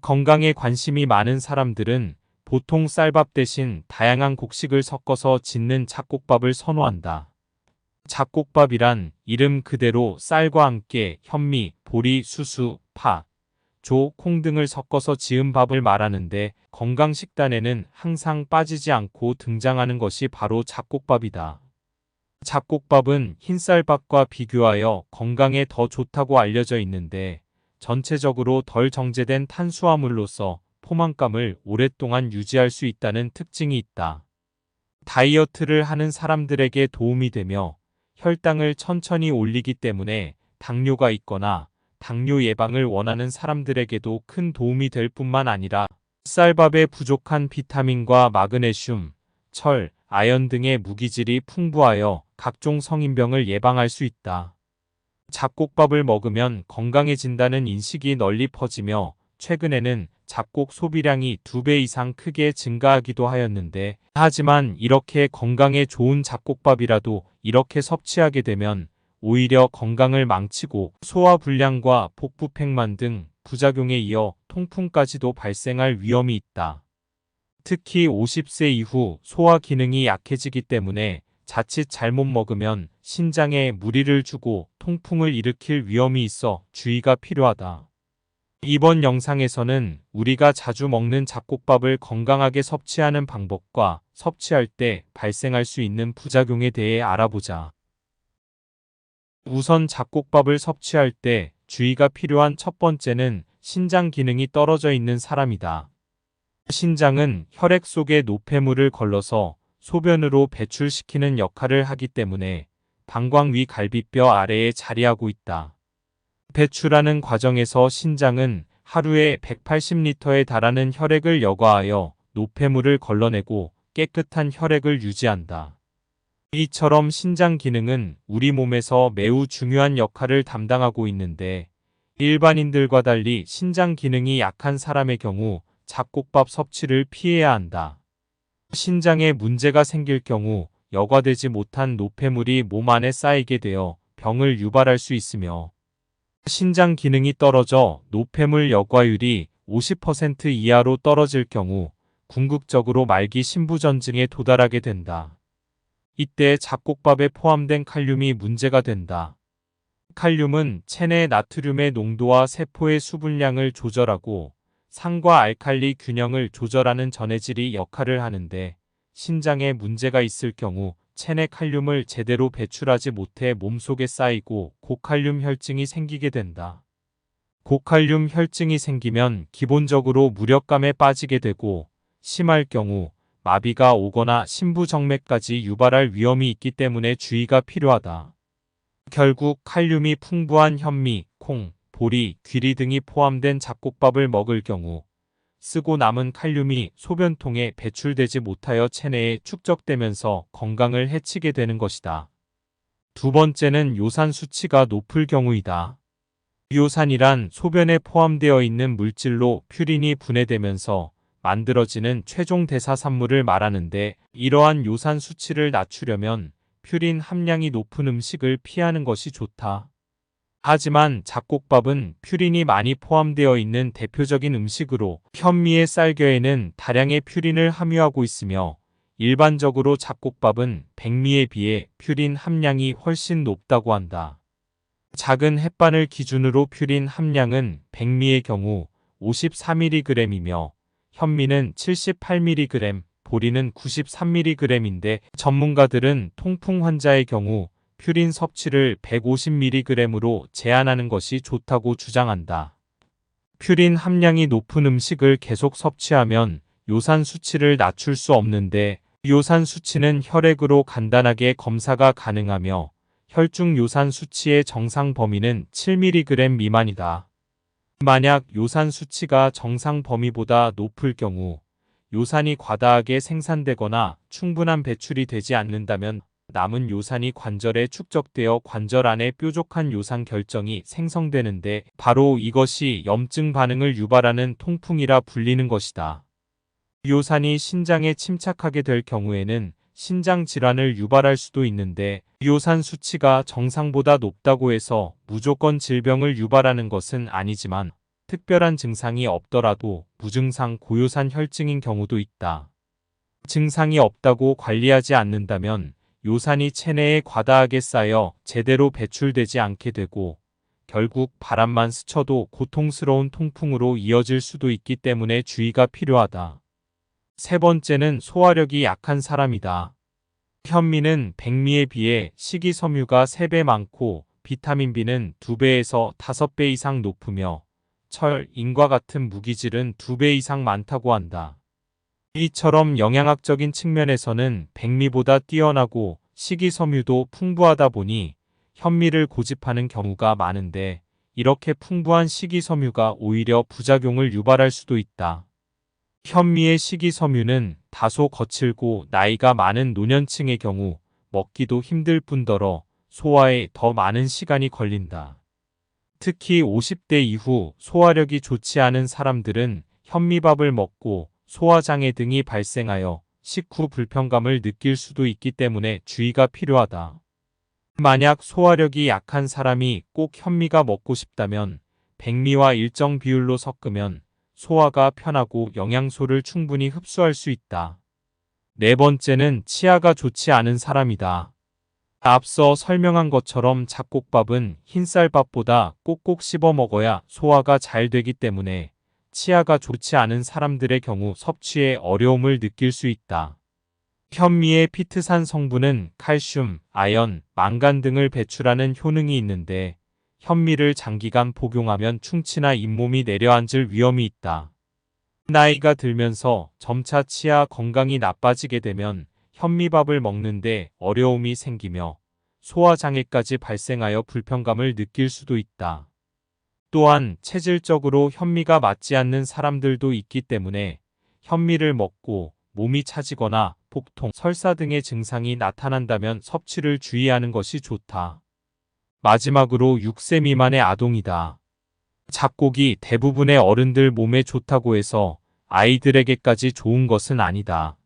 건강에 관심이 많은 사람들은 보통 쌀밥 대신 다양한 곡식을 섞어서 짓는 잡곡밥을 선호한다. 잡곡밥이란 이름 그대로 쌀과 함께 현미, 보리, 수수, 파, 조, 콩 등을 섞어서 지은 밥을 말하는데 건강식단에는 항상 빠지지 않고 등장하는 것이 바로 잡곡밥이다. 잡곡밥은 흰쌀밥과 비교하여 건강에 더 좋다고 알려져 있는데 전체적으로 덜 정제된 탄수화물로서 포만감을 오랫동안 유지할 수 있다는 특징이 있다. 다이어트를 하는 사람들에게 도움이 되며 혈당을 천천히 올리기 때문에 당뇨가 있거나 당뇨 예방을 원하는 사람들에게도 큰 도움이 될 뿐만 아니라 쌀밥에 부족한 비타민과 마그네슘, 철, 아연 등의 무기질이 풍부하여 각종 성인병을 예방할 수 있다. 잡곡밥을 먹으면 건강해진다는 인식이 널리 퍼지며 최근에는 잡곡 소비량이 2배 이상 크게 증가하기도 하였는데 하지만 이렇게 건강에 좋은 잡곡밥이라도 이렇게 섭취하게 되면 오히려 건강을 망치고 소화불량과 복부팽만 등 부작용에 이어 통풍까지도 발생할 위험이 있다. 특히 50세 이후 소화 기능이 약해지기 때문에 자칫 잘못 먹으면 신장에 무리를 주고 통풍을 일으킬 위험이 있어 주의가 필요하다. 이번 영상에서는 우리가 자주 먹는 잡곡밥을 건강하게 섭취하는 방법과 섭취할 때 발생할 수 있는 부작용에 대해 알아보자. 우선 잡곡밥을 섭취할 때 주의가 필요한 첫 번째는 신장 기능이 떨어져 있는 사람이다. 신장은 혈액 속에 노폐물을 걸러서 소변으로 배출시키는 역할을 하기 때문에 방광 위 갈비뼈 아래에 자리하고 있다. 배출하는 과정에서 신장은 하루에 180리터에 달하는 혈액을 여과하여 노폐물을 걸러내고 깨끗한 혈액을 유지한다. 이처럼 신장 기능은 우리 몸에서 매우 중요한 역할을 담당하고 있는데 일반인들과 달리 신장 기능이 약한 사람의 경우 잡곡밥 섭취를 피해야 한다. 신장에 문제가 생길 경우 여과되지 못한 노폐물이 몸 안에 쌓이게 되어 병을 유발할 수 있으며 신장 기능이 떨어져 노폐물 여과율이 50% 이하로 떨어질 경우 궁극적으로 말기 신부전증에 도달하게 된다. 이때 잡곡밥에 포함된 칼륨이 문제가 된다. 칼륨은 체내 나트륨의 농도와 세포의 수분량을 조절하고 산과 알칼리 균형을 조절하는 전해질이 역할을 하는데 신장에 문제가 있을 경우 체내 칼륨을 제대로 배출하지 못해 몸속에 쌓이고 고칼륨 혈증이 생기게 된다. 고칼륨 혈증이 생기면 기본적으로 무력감에 빠지게 되고 심할 경우 마비가 오거나 심부정맥까지 유발할 위험이 있기 때문에 주의가 필요하다. 결국 칼륨이 풍부한 현미, 콩, 보리, 귀리 등이 포함된 잡곡밥을 먹을 경우 쓰고 남은 칼륨이 소변통에 배출되지 못하여 체내에 축적되면서 건강을 해치게 되는 것이다. 두 번째는 요산 수치가 높을 경우이다. 요산이란 소변에 포함되어 있는 물질로 퓨린이 분해되면서 만들어지는 최종 대사산물을 말하는데 이러한 요산 수치를 낮추려면 퓨린 함량이 높은 음식을 피하는 것이 좋다. 하지만 잡곡밥은 퓨린이 많이 포함되어 있는 대표적인 음식으로 현미의 쌀겨에는 다량의 퓨린을 함유하고 있으며 일반적으로 잡곡밥은 백미에 비해 퓨린 함량이 훨씬 높다고 한다. 작은 햇반을 기준으로 퓨린 함량은 백미의 경우 54mg이며 현미는 78mg, 보리는 93mg인데 전문가들은 통풍 환자의 경우 퓨린 섭취를 150mg으로 제한하는 것이 좋다고 주장한다. 퓨린 함량이 높은 음식을 계속 섭취하면 요산 수치를 낮출 수 없는데 요산 수치는 혈액으로 간단하게 검사가 가능하며 혈중 요산 수치의 정상 범위는 7mg 미만이다. 만약 요산 수치가 정상 범위보다 높을 경우 요산이 과다하게 생산되거나 충분한 배출이 되지 않는다면 남은 요산이 관절에 축적되어 관절 안에 뾰족한 요산 결정이 생성되는데 바로 이것이 염증 반응을 유발하는 통풍이라 불리는 것이다. 요산이 신장에 침착하게 될 경우에는 신장 질환을 유발할 수도 있는데 요산 수치가 정상보다 높다고 해서 무조건 질병을 유발하는 것은 아니지만 특별한 증상이 없더라도 무증상 고요산 혈증인 경우도 있다. 증상이 없다고 관리하지 않는다면 요산이 체내에 과다하게 쌓여 제대로 배출되지 않게 되고 결국 바람만 스쳐도 고통스러운 통풍으로 이어질 수도 있기 때문에 주의가 필요하다. 세 번째는 소화력이 약한 사람이다. 현미는 백미에 비해 식이섬유가 3배 많고 비타민 B는 2배에서 5배 이상 높으며 철, 인과 같은 무기질은 2배 이상 많다고 한다. 이처럼 영양학적인 측면에서는 백미보다 뛰어나고 식이섬유도 풍부하다 보니 현미를 고집하는 경우가 많은데 이렇게 풍부한 식이섬유가 오히려 부작용을 유발할 수도 있다. 현미의 식이섬유는 다소 거칠고 나이가 많은 노년층의 경우 먹기도 힘들 뿐더러 소화에 더 많은 시간이 걸린다. 특히 50대 이후 소화력이 좋지 않은 사람들은 현미밥을 먹고 소화장애 등이 발생하여 식후 불편감을 느낄 수도 있기 때문에 주의가 필요하다. 만약 소화력이 약한 사람이 꼭 현미가 먹고 싶다면 백미와 일정 비율로 섞으면 소화가 편하고 영양소를 충분히 흡수할 수 있다. 네 번째는 치아가 좋지 않은 사람이다. 앞서 설명한 것처럼 잡곡밥은 흰쌀밥보다 꼭꼭 씹어 먹어야 소화가 잘 되기 때문에 치아가 좋지 않은 사람들의 경우 섭취에 어려움을 느낄 수 있다. 현미의 피트산 성분은 칼슘, 아연, 망간 등을 배출하는 효능이 있는데 현미를 장기간 복용하면 충치나 잇몸이 내려앉을 위험이 있다. 나이가 들면서 점차 치아 건강이 나빠지게 되면 현미밥을 먹는데 어려움이 생기며 소화장애까지 발생하여 불편감을 느낄 수도 있다. 또한 체질적으로 현미가 맞지 않는 사람들도 있기 때문에 현미를 먹고 몸이 차지거나 복통, 설사 등의 증상이 나타난다면 섭취를 주의하는 것이 좋다. 마지막으로 6세 미만의 아동이다. 잡곡이 대부분의 어른들 몸에 좋다고 해서 아이들에게까지 좋은 것은 아니다.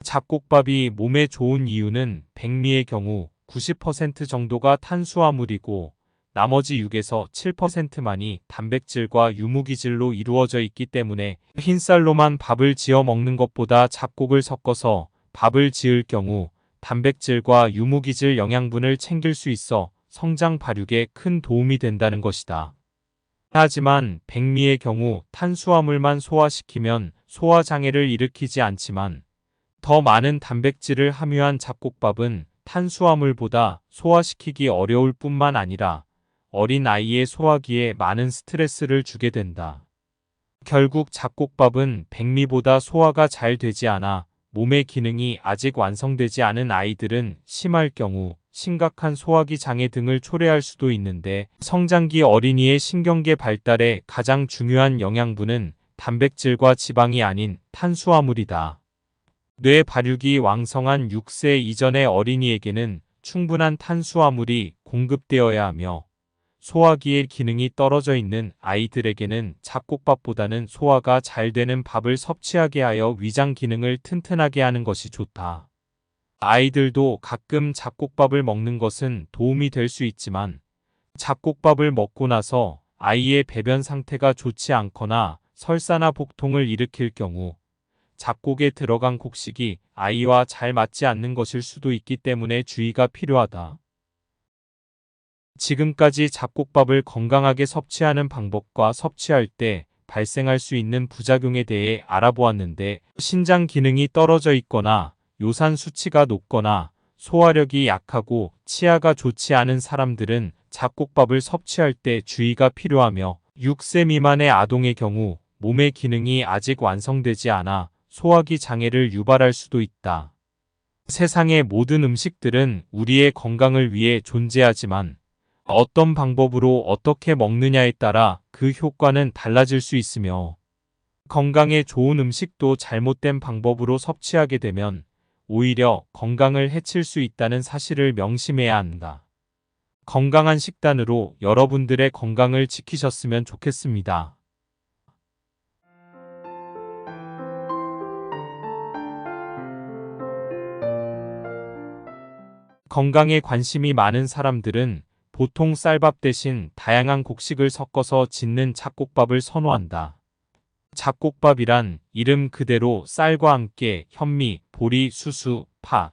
잡곡밥이 몸에 좋은 이유는 백미의 경우 90% 정도가 탄수화물이고 나머지 6에서 7%만이 단백질과 유무기질로 이루어져 있기 때문에 흰쌀로만 밥을 지어 먹는 것보다 잡곡을 섞어서 밥을 지을 경우 단백질과 유무기질 영양분을 챙길 수 있어 성장 발육에 큰 도움이 된다는 것이다. 하지만 백미의 경우 탄수화물만 소화시키면 소화장애를 일으키지 않지만 더 많은 단백질을 함유한 잡곡밥은 탄수화물보다 소화시키기 어려울 뿐만 아니라 어린 아이의 소화기에 많은 스트레스를 주게 된다. 결국 잡곡밥은 백미보다 소화가 잘 되지 않아 몸의 기능이 아직 완성되지 않은 아이들은 심할 경우 심각한 소화기 장애 등을 초래할 수도 있는데 성장기 어린이의 신경계 발달에 가장 중요한 영양분은 단백질과 지방이 아닌 탄수화물이다. 뇌 발육이 왕성한 6세 이전의 어린이에게는 충분한 탄수화물이 공급되어야 하며 소화기의 기능이 떨어져 있는 아이들에게는 잡곡밥보다는 소화가 잘 되는 밥을 섭취하게 하여 위장 기능을 튼튼하게 하는 것이 좋다. 아이들도 가끔 잡곡밥을 먹는 것은 도움이 될 수 있지만 잡곡밥을 먹고 나서 아이의 배변 상태가 좋지 않거나 설사나 복통을 일으킬 경우 잡곡에 들어간 곡식이 아이와 잘 맞지 않는 것일 수도 있기 때문에 주의가 필요하다. 지금까지 잡곡밥을 건강하게 섭취하는 방법과 섭취할 때 발생할 수 있는 부작용에 대해 알아보았는데 신장 기능이 떨어져 있거나 요산 수치가 높거나 소화력이 약하고 치아가 좋지 않은 사람들은 잡곡밥을 섭취할 때 주의가 필요하며 6세 미만의 아동의 경우 몸의 기능이 아직 완성되지 않아 소화기 장애를 유발할 수도 있다. 세상의 모든 음식들은 우리의 건강을 위해 존재하지만 어떤 방법으로 어떻게 먹느냐에 따라 그 효과는 달라질 수 있으며 건강에 좋은 음식도 잘못된 방법으로 섭취하게 되면 오히려 건강을 해칠 수 있다는 사실을 명심해야 한다. 건강한 식단으로 여러분들의 건강을 지키셨으면 좋겠습니다. 건강에 관심이 많은 사람들은 보통 쌀밥 대신 다양한 곡식을 섞어서 짓는 잡곡밥을 선호한다. 잡곡밥이란 이름 그대로 쌀과 함께 현미, 보리, 수수, 파,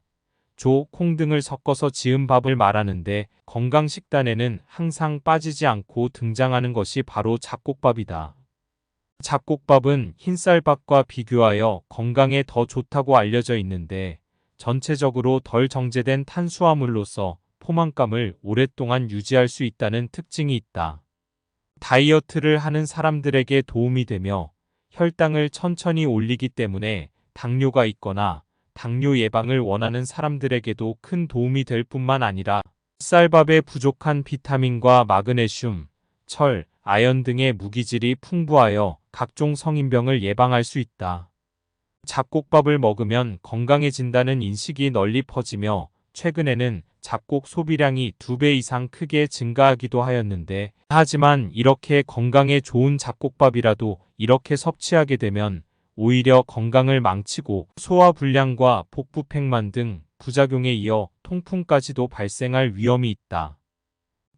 조, 콩 등을 섞어서 지은 밥을 말하는데 건강 식단에는 항상 빠지지 않고 등장하는 것이 바로 잡곡밥이다. 잡곡밥은 흰쌀밥과 비교하여 건강에 더 좋다고 알려져 있는데 전체적으로 덜 정제된 탄수화물로서 포만감을 오랫동안 유지할 수 있다는 특징이 있다. 다이어트를 하는 사람들에게 도움이 되며 혈당을 천천히 올리기 때문에 당뇨가 있거나 당뇨 예방을 원하는 사람들에게도 큰 도움이 될 뿐만 아니라 쌀밥에 부족한 비타민과 마그네슘, 철, 아연 등의 무기질이 풍부하여 각종 성인병을 예방할 수 있다. 잡곡밥을 먹으면 건강해진다는 인식이 널리 퍼지며 최근에는 잡곡 소비량이 2배 이상 크게 증가하기도 하였는데 하지만 이렇게 건강에 좋은 잡곡밥이라도 이렇게 섭취하게 되면 오히려 건강을 망치고 소화불량과 복부팽만 등 부작용에 이어 통풍까지도 발생할 위험이 있다.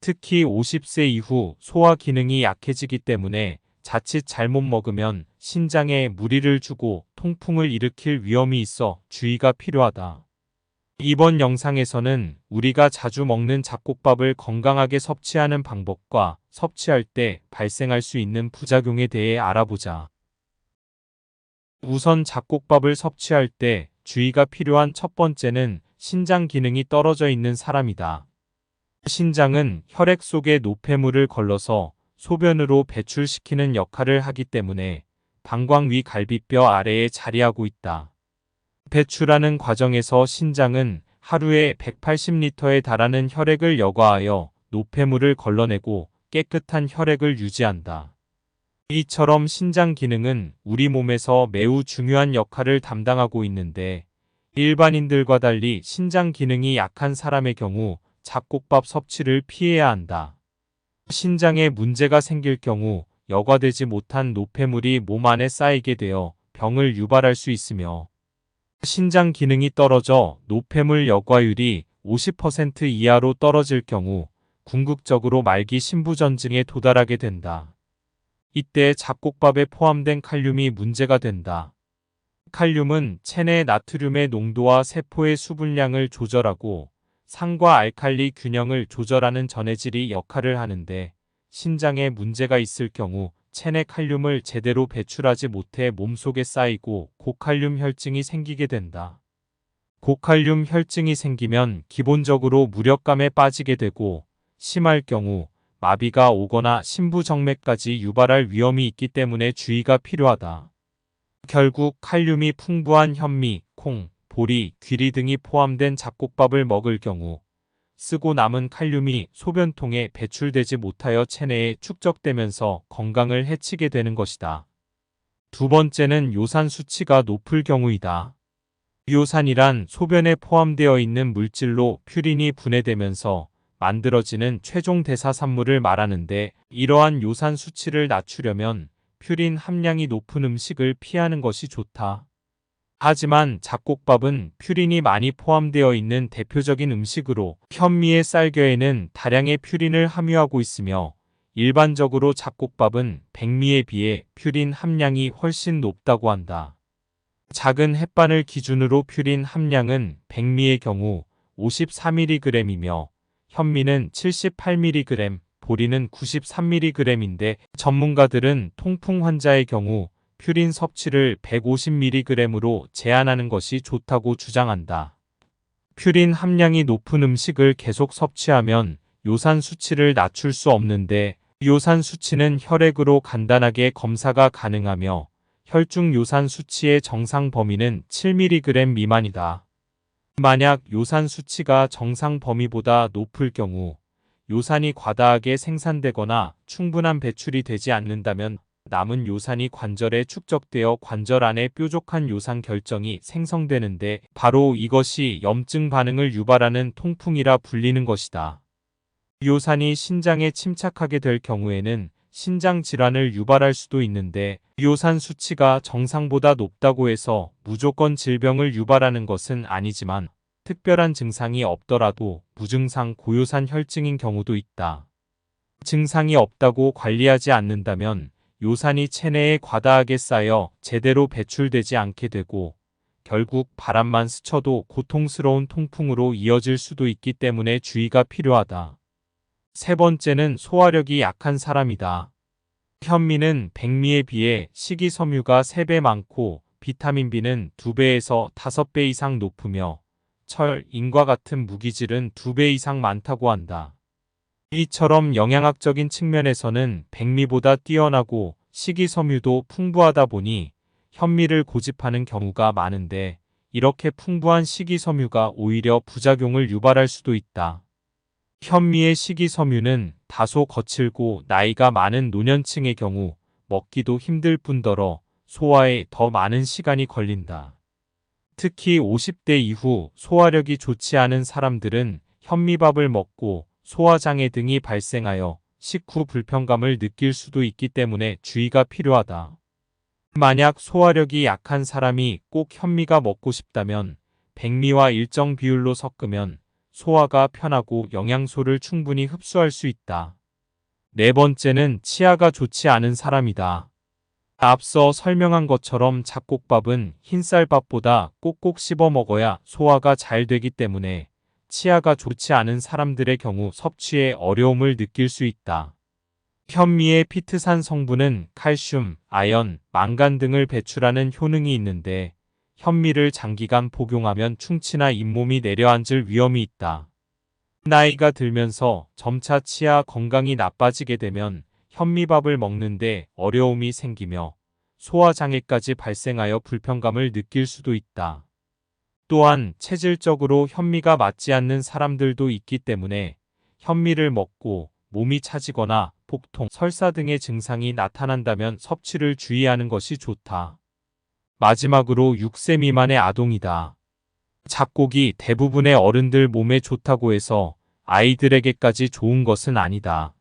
특히 50세 이후 소화 기능이 약해지기 때문에 자칫 잘못 먹으면 신장에 무리를 주고 통풍을 일으킬 위험이 있어 주의가 필요하다. 이번 영상에서는 우리가 자주 먹는 잡곡밥을 건강하게 섭취하는 방법과 섭취할 때 발생할 수 있는 부작용에 대해 알아보자. 우선 잡곡밥을 섭취할 때 주의가 필요한 첫 번째는 신장 기능이 떨어져 있는 사람이다. 신장은 혈액 속에 노폐물을 걸러서 소변으로 배출시키는 역할을 하기 때문에 방광 위 갈비뼈 아래에 자리하고 있다. 배출하는 과정에서 신장은 하루에 180리터에 달하는 혈액을 여과하여 노폐물을 걸러내고 깨끗한 혈액을 유지한다. 이처럼 신장 기능은 우리 몸에서 매우 중요한 역할을 담당하고 있는데 일반인들과 달리 신장 기능이 약한 사람의 경우 잡곡밥 섭취를 피해야 한다. 신장에 문제가 생길 경우 여과되지 못한 노폐물이 몸 안에 쌓이게 되어 병을 유발할 수 있으며 신장 기능이 떨어져 노폐물 여과율이 50% 이하로 떨어질 경우 궁극적으로 말기 신부전증에 도달하게 된다. 이때 잡곡밥에 포함된 칼륨이 문제가 된다. 칼륨은 체내 나트륨의 농도와 세포의 수분량을 조절하고 산과 알칼리 균형을 조절하는 전해질이 역할을 하는데 신장에 문제가 있을 경우 체내 칼륨을 제대로 배출하지 못해 몸속에 쌓이고 고칼륨 혈증이 생기게 된다. 고칼륨 혈증이 생기면 기본적으로 무력감에 빠지게 되고 심할 경우 마비가 오거나 심부정맥까지 유발할 위험이 있기 때문에 주의가 필요하다. 결국 칼륨이 풍부한 현미, 콩, 보리, 귀리 등이 포함된 잡곡밥을 먹을 경우 쓰고 남은 칼륨이 소변통에 배출되지 못하여 체내에 축적되면서 건강을 해치게 되는 것이다. 두 번째는 요산 수치가 높을 경우이다. 요산이란 소변에 포함되어 있는 물질로 퓨린이 분해되면서 만들어지는 최종 대사산물을 말하는데 이러한 요산 수치를 낮추려면 퓨린 함량이 높은 음식을 피하는 것이 좋다. 하지만 잡곡밥은 퓨린이 많이 포함되어 있는 대표적인 음식으로 현미의 쌀겨에는 다량의 퓨린을 함유하고 있으며 일반적으로 잡곡밥은 백미에 비해 퓨린 함량이 훨씬 높다고 한다. 작은 햇반을 기준으로 퓨린 함량은 백미의 경우 54mg이며 현미는 78mg, 보리는 93mg인데 전문가들은 통풍 환자의 경우 퓨린 섭취를 150mg으로 제한하는 것이 좋다고 주장한다. 퓨린 함량이 높은 음식을 계속 섭취하면 요산 수치를 낮출 수 없는데 요산 수치는 혈액으로 간단하게 검사가 가능하며 혈중 요산 수치의 정상 범위는 7mg 미만이다. 만약 요산 수치가 정상 범위보다 높을 경우 요산이 과다하게 생산되거나 충분한 배출이 되지 않는다면 남은 요산이 관절에 축적되어 관절 안에 뾰족한 요산 결정이 생성되는데 바로 이것이 염증 반응을 유발하는 통풍이라 불리는 것이다. 요산이 신장에 침착하게 될 경우에는 신장 질환을 유발할 수도 있는데 요산 수치가 정상보다 높다고 해서 무조건 질병을 유발하는 것은 아니지만 특별한 증상이 없더라도 무증상 고요산 혈증인 경우도 있다. 증상이 없다고 관리하지 않는다면 요산이 체내에 과다하게 쌓여 제대로 배출되지 않게 되고 결국 바람만 스쳐도 고통스러운 통풍으로 이어질 수도 있기 때문에 주의가 필요하다. 세 번째는 소화력이 약한 사람이다. 현미는 백미에 비해 식이섬유가 3배 많고 비타민 B는 2배에서 5배 이상 높으며 철, 인과 같은 무기질은 2배 이상 많다고 한다. 이처럼 영양학적인 측면에서는 백미보다 뛰어나고 식이섬유도 풍부하다 보니 현미를 고집하는 경우가 많은데 이렇게 풍부한 식이섬유가 오히려 부작용을 유발할 수도 있다. 현미의 식이섬유는 다소 거칠고 나이가 많은 노년층의 경우 먹기도 힘들 뿐더러 소화에 더 많은 시간이 걸린다. 특히 50대 이후 소화력이 좋지 않은 사람들은 현미밥을 먹고 소화장애 등이 발생하여 식후 불편감을 느낄 수도 있기 때문에 주의가 필요하다. 만약 소화력이 약한 사람이 꼭 현미가 먹고 싶다면 백미와 일정 비율로 섞으면 소화가 편하고 영양소를 충분히 흡수할 수 있다. 네 번째는 치아가 좋지 않은 사람이다. 앞서 설명한 것처럼 잡곡밥은 흰쌀밥보다 꼭꼭 씹어 먹어야 소화가 잘 되기 때문에 치아가 좋지 않은 사람들의 경우 섭취에 어려움을 느낄 수 있다. 현미의 피트산 성분은 칼슘, 아연, 망간 등을 배출하는 효능이 있는데 현미를 장기간 복용하면 충치나 잇몸이 내려앉을 위험이 있다. 나이가 들면서 점차 치아 건강이 나빠지게 되면 현미밥을 먹는데 어려움이 생기며 소화장애까지 발생하여 불편감을 느낄 수도 있다. 또한 체질적으로 현미가 맞지 않는 사람들도 있기 때문에 현미를 먹고 몸이 차지거나 복통, 설사 등의 증상이 나타난다면 섭취를 주의하는 것이 좋다. 마지막으로 6세 미만의 아동이다. 잡곡이 대부분의 어른들 몸에 좋다고 해서 아이들에게까지 좋은 것은 아니다.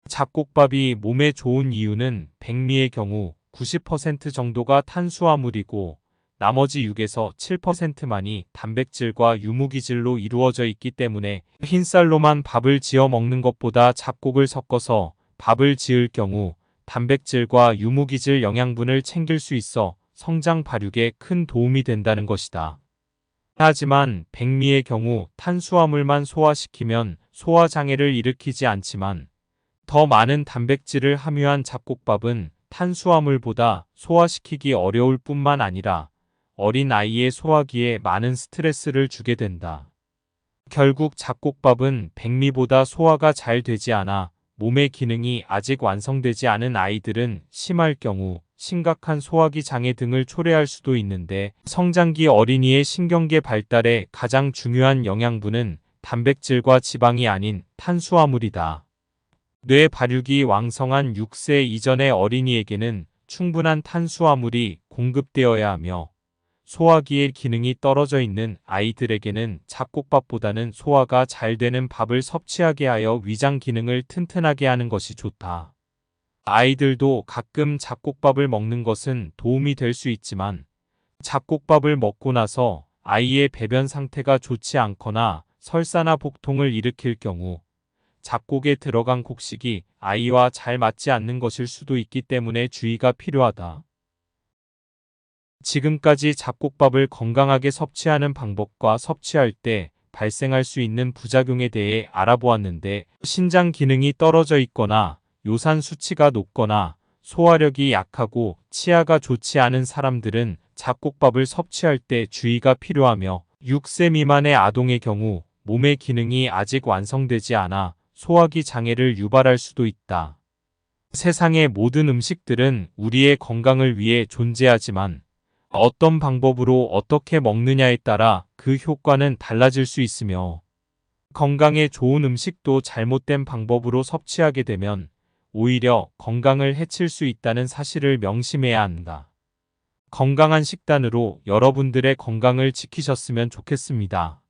잡곡밥이 몸에 좋은 이유는 백미의 경우 90% 정도가 탄수화물이고 나머지 6에서 7%만이 단백질과 유무기질로 이루어져 있기 때문에 흰쌀로만 밥을 지어 먹는 것보다 잡곡을 섞어서 밥을 지을 경우 단백질과 유무기질 영양분을 챙길 수 있어 성장 발육에 큰 도움이 된다는 것이다. 하지만 백미의 경우 탄수화물만 소화시키면 소화장애를 일으키지 않지만 더 많은 단백질을 함유한 잡곡밥은 탄수화물보다 소화시키기 어려울 뿐만 아니라 어린 아이의 소화기에 많은 스트레스를 주게 된다. 결국 잡곡밥은 백미보다 소화가 잘 되지 않아 몸의 기능이 아직 완성되지 않은 아이들은 심할 경우 심각한 소화기 장애 등을 초래할 수도 있는데 성장기 어린이의 신경계 발달에 가장 중요한 영양분은 단백질과 지방이 아닌 탄수화물이다. 뇌 발육이 왕성한 6세 이전의 어린이에게는 충분한 탄수화물이 공급되어야 하며 소화기의 기능이 떨어져 있는 아이들에게는 잡곡밥보다는 소화가 잘 되는 밥을 섭취하게 하여 위장 기능을 튼튼하게 하는 것이 좋다. 아이들도 가끔 잡곡밥을 먹는 것은 도움이 될 수 있지만 잡곡밥을 먹고 나서 아이의 배변 상태가 좋지 않거나 설사나 복통을 일으킬 경우 잡곡에 들어간 곡식이 아이와 잘 맞지 않는 것일 수도 있기 때문에 주의가 필요하다. 지금까지 잡곡밥을 건강하게 섭취하는 방법과 섭취할 때 발생할 수 있는 부작용에 대해 알아보았는데 신장 기능이 떨어져 있거나 요산 수치가 높거나 소화력이 약하고 치아가 좋지 않은 사람들은 잡곡밥을 섭취할 때 주의가 필요하며 6세 미만의 아동의 경우 몸의 기능이 아직 완성되지 않아 소화기 장애를 유발할 수도 있다. 세상의 모든 음식들은 우리의 건강을 위해 존재하지만 어떤 방법으로 어떻게 먹느냐에 따라 그 효과는 달라질 수 있으며 건강에 좋은 음식도 잘못된 방법으로 섭취하게 되면 오히려 건강을 해칠 수 있다는 사실을 명심해야 한다. 건강한 식단으로 여러분들의 건강을 지키셨으면 좋겠습니다.